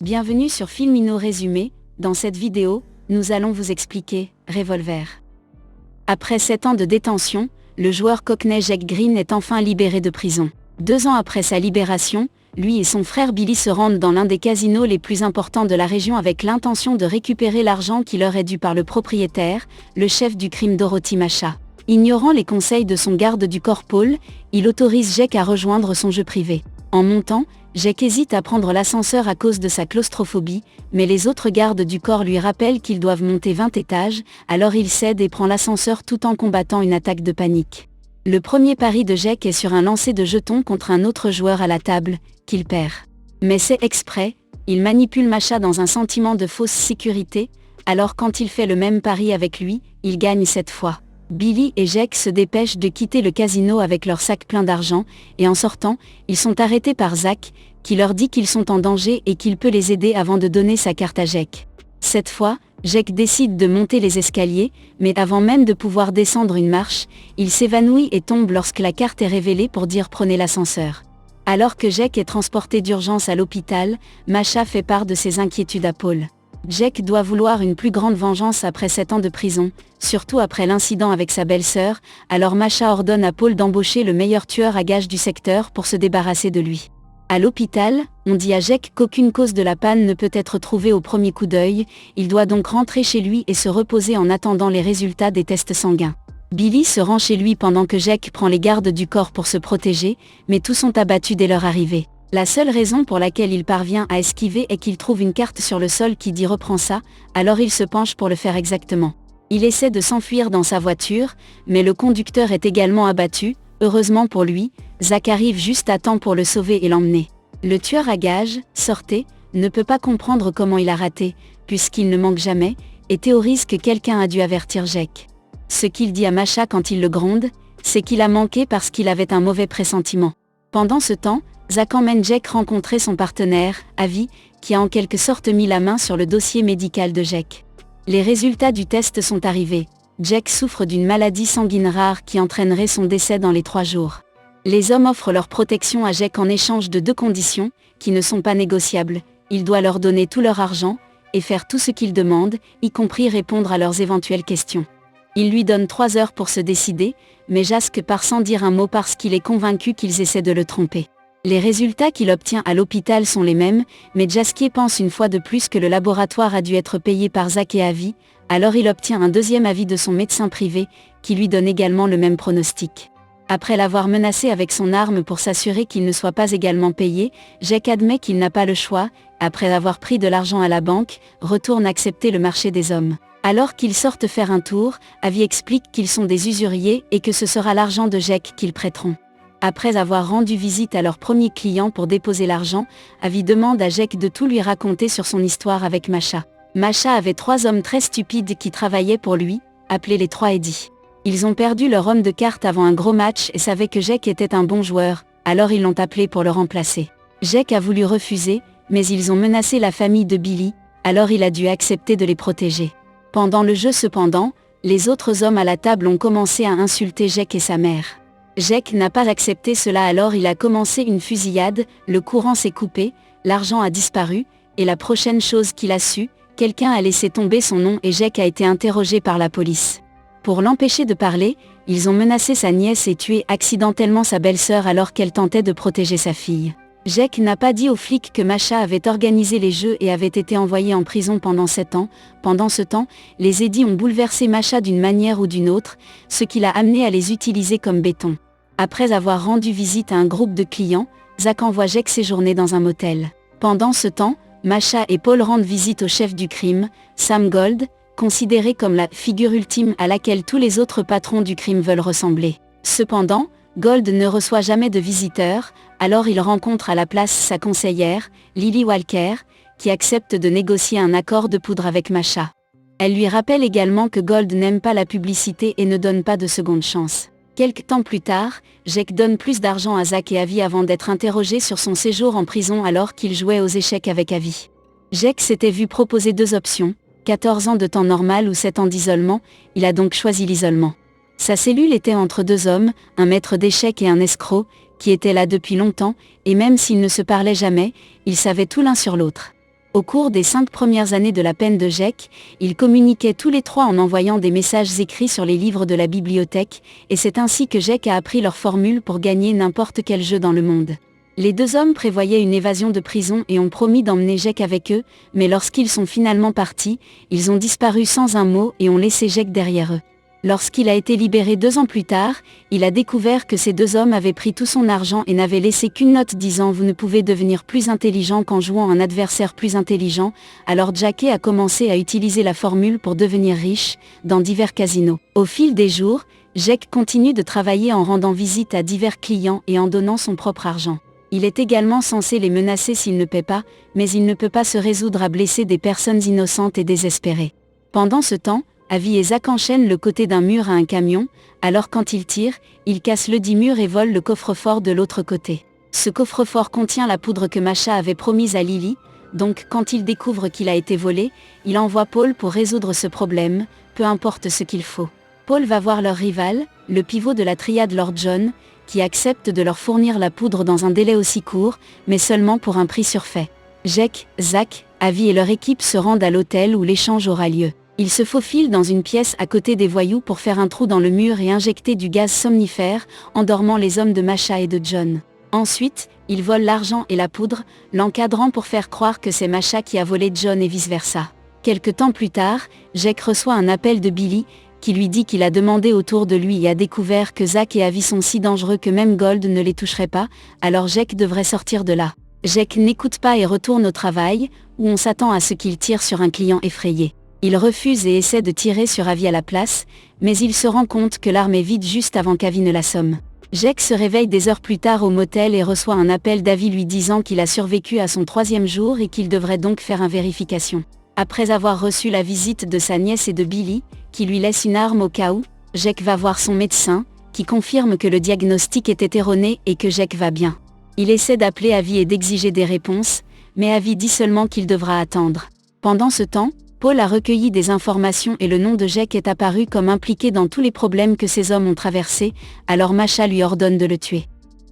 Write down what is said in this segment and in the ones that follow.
Bienvenue sur Filmino Résumé. Dans cette vidéo, nous allons vous expliquer Revolver. Après 7 ans de détention, le joueur cockney Jake Green est enfin libéré de prison. 2 ans après sa libération, lui et son frère Billy se rendent dans l'un des casinos les plus importants de la région avec l'intention de récupérer l'argent qui leur est dû par le propriétaire, le chef du crime Dorothy Macha. Ignorant les conseils de son garde du corps Paul, il autorise Jake à rejoindre son jeu privé. En montant, Jake hésite à prendre l'ascenseur à cause de sa claustrophobie, mais les autres gardes du corps lui rappellent qu'ils doivent monter 20 étages, alors il cède et prend l'ascenseur tout en combattant une attaque de panique. Le premier pari de Jake est sur un lancer de jetons contre un autre joueur à la table, qu'il perd. Mais c'est exprès, il manipule Macha dans un sentiment de fausse sécurité, alors quand il fait le même pari avec lui, il gagne cette fois. Billy et Jake se dépêchent de quitter le casino avec leur sac plein d'argent, et en sortant, ils sont arrêtés par Zach, qui leur dit qu'ils sont en danger et qu'il peut les aider avant de donner sa carte à Jake. Cette fois, Jake décide de monter les escaliers, mais avant même de pouvoir descendre une marche, il s'évanouit et tombe lorsque la carte est révélée pour dire prenez l'ascenseur. Alors que Jake est transporté d'urgence à l'hôpital, Macha fait part de ses inquiétudes à Paul. Jake doit vouloir une plus grande vengeance après 7 ans de prison, surtout après l'incident avec sa belle-sœur, alors Macha ordonne à Paul d'embaucher le meilleur tueur à gages du secteur pour se débarrasser de lui. À l'hôpital, on dit à Jake qu'aucune cause de la panne ne peut être trouvée au premier coup d'œil, il doit donc rentrer chez lui et se reposer en attendant les résultats des tests sanguins. Billy se rend chez lui pendant que Jake prend les gardes du corps pour se protéger, mais tous sont abattus dès leur arrivée. La seule raison pour laquelle il parvient à esquiver est qu'il trouve une carte sur le sol qui dit « reprends ça », alors il se penche pour le faire exactement. Il essaie de s'enfuir dans sa voiture, mais le conducteur est également abattu. Heureusement pour lui, Zach arrive juste à temps pour le sauver et l'emmener. Le tueur à gages, Sorté, ne peut pas comprendre comment il a raté, puisqu'il ne manque jamais, et théorise que quelqu'un a dû avertir Jake. Ce qu'il dit à Macha quand il le gronde, c'est qu'il a manqué parce qu'il avait un mauvais pressentiment. Pendant ce temps, Zach emmène Jake rencontrer son partenaire, Avi, qui a en quelque sorte mis la main sur le dossier médical de Jake. Les résultats du test sont arrivés. Jake souffre d'une maladie sanguine rare qui entraînerait son décès dans les 3 jours. Les hommes offrent leur protection à Jake en échange de 2 conditions, qui ne sont pas négociables. Il doit leur donner tout leur argent, et faire tout ce qu'ils demandent, y compris répondre à leurs éventuelles questions. Il lui donne 3 heures pour se décider, mais Jake part sans dire un mot parce qu'il est convaincu qu'ils essaient de le tromper. Les résultats qu'il obtient à l'hôpital sont les mêmes, mais Jake pense une fois de plus que le laboratoire a dû être payé par Zach et Avi, alors il obtient un deuxième avis de son médecin privé, qui lui donne également le même pronostic. Après l'avoir menacé avec son arme pour s'assurer qu'il ne soit pas également payé, Jake admet qu'il n'a pas le choix, après avoir pris de l'argent à la banque, retourne accepter le marché des hommes. Alors qu'ils sortent faire un tour, Avi explique qu'ils sont des usuriers et que ce sera l'argent de Jake qu'ils prêteront. Après avoir rendu visite à leur premier client pour déposer l'argent, Avi demande à Jake de tout lui raconter sur son histoire avec Macha. Macha avait 3 hommes très stupides qui travaillaient pour lui, appelés les 3 Eddie. Ils ont perdu leur homme de cartes avant un gros match et savaient que Jake était un bon joueur, alors ils l'ont appelé pour le remplacer. Jake a voulu refuser, mais ils ont menacé la famille de Billy, alors il a dû accepter de les protéger. Pendant le jeu cependant, les autres hommes à la table ont commencé à insulter Jake et sa mère. Jake n'a pas accepté cela alors il a commencé une fusillade, le courant s'est coupé, l'argent a disparu, et la prochaine chose qu'il a su, quelqu'un a laissé tomber son nom et Jake a été interrogé par la police. Pour l'empêcher de parler, ils ont menacé sa nièce et tué accidentellement sa belle-sœur alors qu'elle tentait de protéger sa fille. Jake n'a pas dit aux flics que Macha avait organisé les jeux et avait été envoyé en prison pendant 7 ans. Pendant ce temps, les Eddie ont bouleversé Macha d'une manière ou d'une autre, ce qui l'a amené à les utiliser comme béton. Après avoir rendu visite à un groupe de clients, Zach envoie Jake séjourner dans un motel. Pendant ce temps, Macha et Paul rendent visite au chef du crime, Sam Gold, considéré comme la figure ultime à laquelle tous les autres patrons du crime veulent ressembler. Cependant, Gold ne reçoit jamais de visiteurs, alors il rencontre à la place sa conseillère, Lily Walker, qui accepte de négocier un accord de poudre avec Macha. Elle lui rappelle également que Gold n'aime pas la publicité et ne donne pas de seconde chance. Quelque temps plus tard, Jake donne plus d'argent à Zach et Avi avant d'être interrogé sur son séjour en prison alors qu'il jouait aux échecs avec Avi. Jake s'était vu proposer 2 options, 14 ans de temps normal ou 7 ans d'isolement, il a donc choisi l'isolement. Sa cellule était entre 2 hommes, un maître d'échecs et un escroc, qui étaient là depuis longtemps, et même s'ils ne se parlaient jamais, ils savaient tout l'un sur l'autre. Au cours des 5 premières années de la peine de Jake, ils communiquaient tous les trois en envoyant des messages écrits sur les livres de la bibliothèque, et c'est ainsi que Jake a appris leur formule pour gagner n'importe quel jeu dans le monde. Les deux hommes prévoyaient une évasion de prison et ont promis d'emmener Jake avec eux, mais lorsqu'ils sont finalement partis, ils ont disparu sans un mot et ont laissé Jake derrière eux. Lorsqu'il a été libéré 2 ans plus tard, il a découvert que ces deux hommes avaient pris tout son argent et n'avaient laissé qu'une note disant « Vous ne pouvez devenir plus intelligent qu'en jouant un adversaire plus intelligent », alors Jake a commencé à utiliser la formule pour devenir riche, dans divers casinos. Au fil des jours, Jake continue de travailler en rendant visite à divers clients et en donnant son propre argent. Il est également censé les menacer s'ils ne paient pas, mais il ne peut pas se résoudre à blesser des personnes innocentes et désespérées. Pendant ce temps, Avi et Zach enchaînent le côté d'un mur à un camion, alors quand ils tirent, ils cassent le dit mur et volent le coffre-fort de l'autre côté. Ce coffre-fort contient la poudre que Masha avait promise à Lily, donc quand il découvre qu'il a été volé, il envoie Paul pour résoudre ce problème, peu importe ce qu'il faut. Paul va voir leur rival, le pivot de la triade Lord John, qui accepte de leur fournir la poudre dans un délai aussi court, mais seulement pour un prix surfait. Jake, Zach, Avi et leur équipe se rendent à l'hôtel où l'échange aura lieu. Ils se faufilent dans une pièce à côté des voyous pour faire un trou dans le mur et injecter du gaz somnifère, endormant les hommes de Masha et de John. Ensuite, ils volent l'argent et la poudre, l'encadrant pour faire croire que c'est Masha qui a volé John et vice-versa. Quelque temps plus tard, Jake reçoit un appel de Billy, qui lui dit qu'il a demandé autour de lui et a découvert que Zach et Avi sont si dangereux que même Gold ne les toucherait pas, alors Jake devrait sortir de là. Jake n'écoute pas et retourne au travail, où on s'attend à ce qu'il tire sur un client effrayé. Il refuse et essaie de tirer sur Avi à la place, mais il se rend compte que l'arme est vide juste avant qu'Avi ne l'assomme. Jake se réveille des heures plus tard au motel et reçoit un appel d'Avi lui disant qu'il a survécu à son 3e jour et qu'il devrait donc faire une vérification. Après avoir reçu la visite de sa nièce et de Billy, qui lui laisse une arme au cas où, Jake va voir son médecin, qui confirme que le diagnostic était erroné et que Jake va bien. Il essaie d'appeler Avi et d'exiger des réponses, mais Avi dit seulement qu'il devra attendre. Pendant ce temps, Paul a recueilli des informations et le nom de Jake est apparu comme impliqué dans tous les problèmes que ces hommes ont traversés, alors Masha lui ordonne de le tuer.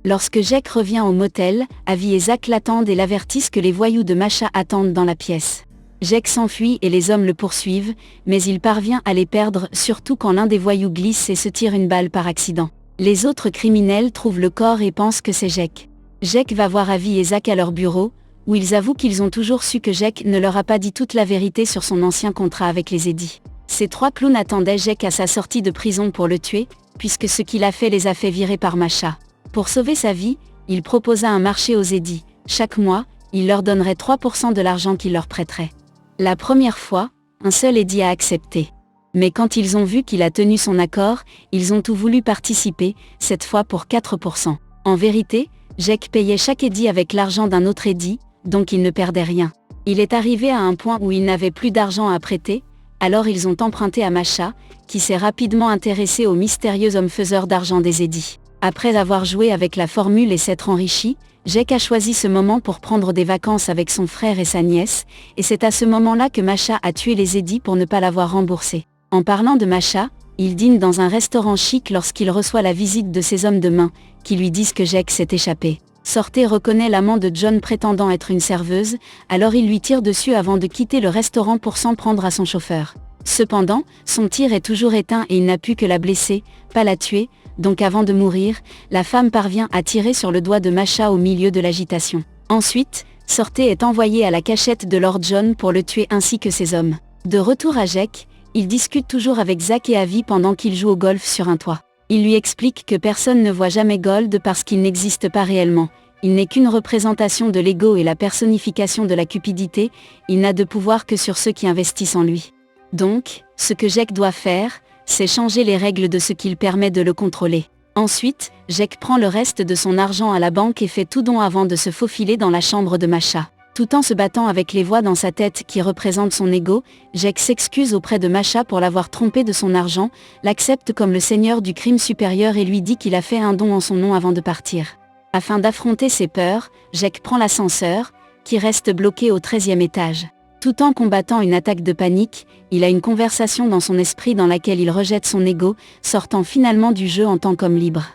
Lorsque Jake revient au motel, Avi et Zach l'attendent et l'avertissent que les voyous de Masha attendent dans la pièce. Jake s'enfuit et les hommes le poursuivent, mais il parvient à les perdre surtout quand l'un des voyous glisse et se tire une balle par accident. Les autres criminels trouvent le corps et pensent que c'est Jake. Jake va voir Avi et Zach à leur bureau, où ils avouent qu'ils ont toujours su que Jake ne leur a pas dit toute la vérité sur son ancien contrat avec les Eddy. Ces 3 clowns attendaient Jake à sa sortie de prison pour le tuer, puisque ce qu'il a fait les a fait virer par Masha. Pour sauver sa vie, il proposa un marché aux Eddy. Chaque mois, il leur donnerait 3% de l'argent qu'il leur prêterait. La première fois, un seul Eddy a accepté. Mais quand ils ont vu qu'il a tenu son accord, ils ont tout voulu participer, cette fois pour 4%. En vérité, Jake payait chaque Eddy avec l'argent d'un autre Eddy, donc il ne perdait rien. Il est arrivé à un point où il n'avait plus d'argent à prêter, alors ils ont emprunté à Masha, qui s'est rapidement intéressé au mystérieux homme faiseur d'argent des Eddy. Après avoir joué avec la formule et s'être enrichi, Jake a choisi ce moment pour prendre des vacances avec son frère et sa nièce, et c'est à ce moment-là que Masha a tué les Eddy pour ne pas l'avoir remboursé. En parlant de Masha, il dîne dans un restaurant chic lorsqu'il reçoit la visite de ses hommes de main, qui lui disent que Jake s'est échappé. Sorté reconnaît l'amant de John prétendant être une serveuse, alors il lui tire dessus avant de quitter le restaurant pour s'en prendre à son chauffeur. Cependant, son tir est toujours éteint et il n'a pu que la blesser, pas la tuer, donc avant de mourir, la femme parvient à tirer sur le doigt de Masha au milieu de l'agitation. Ensuite, Sorté est envoyé à la cachette de Lord John pour le tuer ainsi que ses hommes. De retour à Jake, il discute toujours avec Zach et Avi pendant qu'ils jouent au golf sur un toit. Il lui explique que personne ne voit jamais Gold parce qu'il n'existe pas réellement. Il n'est qu'une représentation de l'ego et la personnification de la cupidité, il n'a de pouvoir que sur ceux qui investissent en lui. Donc, ce que Jake doit faire, c'est changer les règles de ce qu'il permet de le contrôler. Ensuite, Jake prend le reste de son argent à la banque et fait tout don avant de se faufiler dans la chambre de Masha. Tout en se battant avec les voix dans sa tête qui représentent son ego, Jake s'excuse auprès de Masha pour l'avoir trompé de son argent, l'accepte comme le seigneur du crime supérieur et lui dit qu'il a fait un don en son nom avant de partir. Afin d'affronter ses peurs, Jake prend l'ascenseur, qui reste bloqué au 13e étage. Tout en combattant une attaque de panique, il a une conversation dans son esprit dans laquelle il rejette son ego, sortant finalement du jeu en tant qu'homme libre.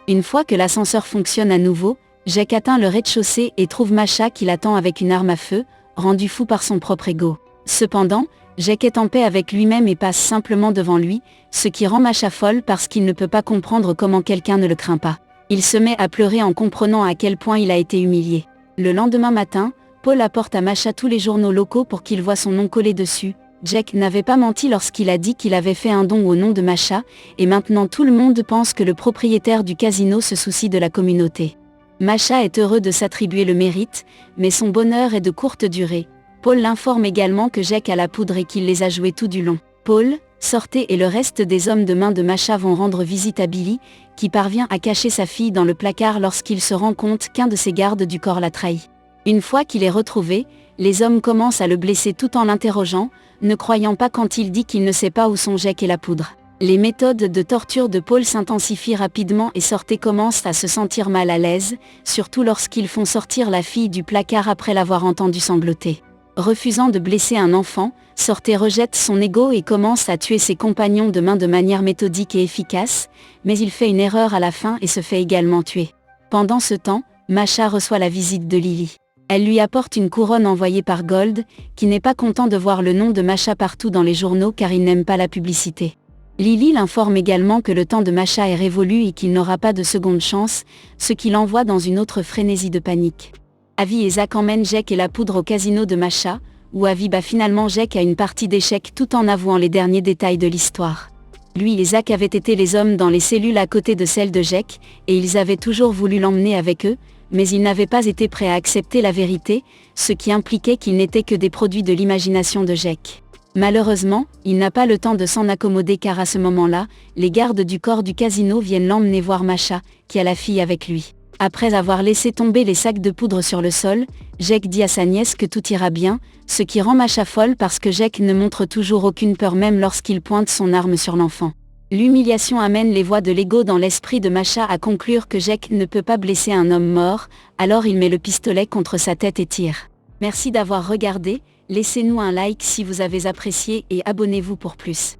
Une fois que l'ascenseur fonctionne à nouveau, Jake atteint le rez-de-chaussée et trouve Masha qui l'attend avec une arme à feu, rendu fou par son propre ego. Cependant, Jake est en paix avec lui-même et passe simplement devant lui, ce qui rend Masha folle parce qu'il ne peut pas comprendre comment quelqu'un ne le craint pas. Il se met à pleurer en comprenant à quel point il a été humilié. Le lendemain matin, Paul apporte à Masha tous les journaux locaux pour qu'il voit son nom collé dessus. Jake n'avait pas menti lorsqu'il a dit qu'il avait fait un don au nom de Masha, et maintenant tout le monde pense que le propriétaire du casino se soucie de la communauté. Masha est heureux de s'attribuer le mérite, mais son bonheur est de courte durée. Paul l'informe également que Jake a la poudre et qu'il les a joués tout du long. Paul, Sortez et le reste des hommes de main de Masha vont rendre visite à Billy, qui parvient à cacher sa fille dans le placard lorsqu'il se rend compte qu'un de ses gardes du corps l'a trahi. Une fois qu'il est retrouvé, les hommes commencent à le blesser tout en l'interrogeant, ne croyant pas quand il dit qu'il ne sait pas où sont Jake et la poudre. Les méthodes de torture de Paul s'intensifient rapidement et Sortez commence à se sentir mal à l'aise, surtout lorsqu'ils font sortir la fille du placard après l'avoir entendue sangloter. Refusant de blesser un enfant, Sortez rejette son ego et commence à tuer ses compagnons de main de manière méthodique et efficace, mais il fait une erreur à la fin et se fait également tuer. Pendant ce temps, Masha reçoit la visite de Lily. Elle lui apporte une couronne envoyée par Gold, qui n'est pas content de voir le nom de Masha partout dans les journaux car il n'aime pas la publicité. Lily l'informe également que le temps de Masha est révolu et qu'il n'aura pas de seconde chance, ce qui l'envoie dans une autre frénésie de panique. Avi et Zach emmènent Jake et la poudre au casino de Masha, où Avi bat finalement Jake à une partie d'échecs tout en avouant les derniers détails de l'histoire. Lui et Zach avaient été les hommes dans les cellules à côté de celles de Jake, et ils avaient toujours voulu l'emmener avec eux, mais ils n'avaient pas été prêts à accepter la vérité, ce qui impliquait qu'ils n'étaient que des produits de l'imagination de Jake. Malheureusement, il n'a pas le temps de s'en accommoder car à ce moment-là, les gardes du corps du casino viennent l'emmener voir Masha, qui a la fille avec lui. Après avoir laissé tomber les sacs de poudre sur le sol, Jake dit à sa nièce que tout ira bien, ce qui rend Masha folle parce que Jake ne montre toujours aucune peur même lorsqu'il pointe son arme sur l'enfant. L'humiliation amène les voix de l'ego dans l'esprit de Masha à conclure que Jake ne peut pas blesser un homme mort, alors il met le pistolet contre sa tête et tire. Merci d'avoir regardé, laissez-nous un like si vous avez apprécié et abonnez-vous pour plus.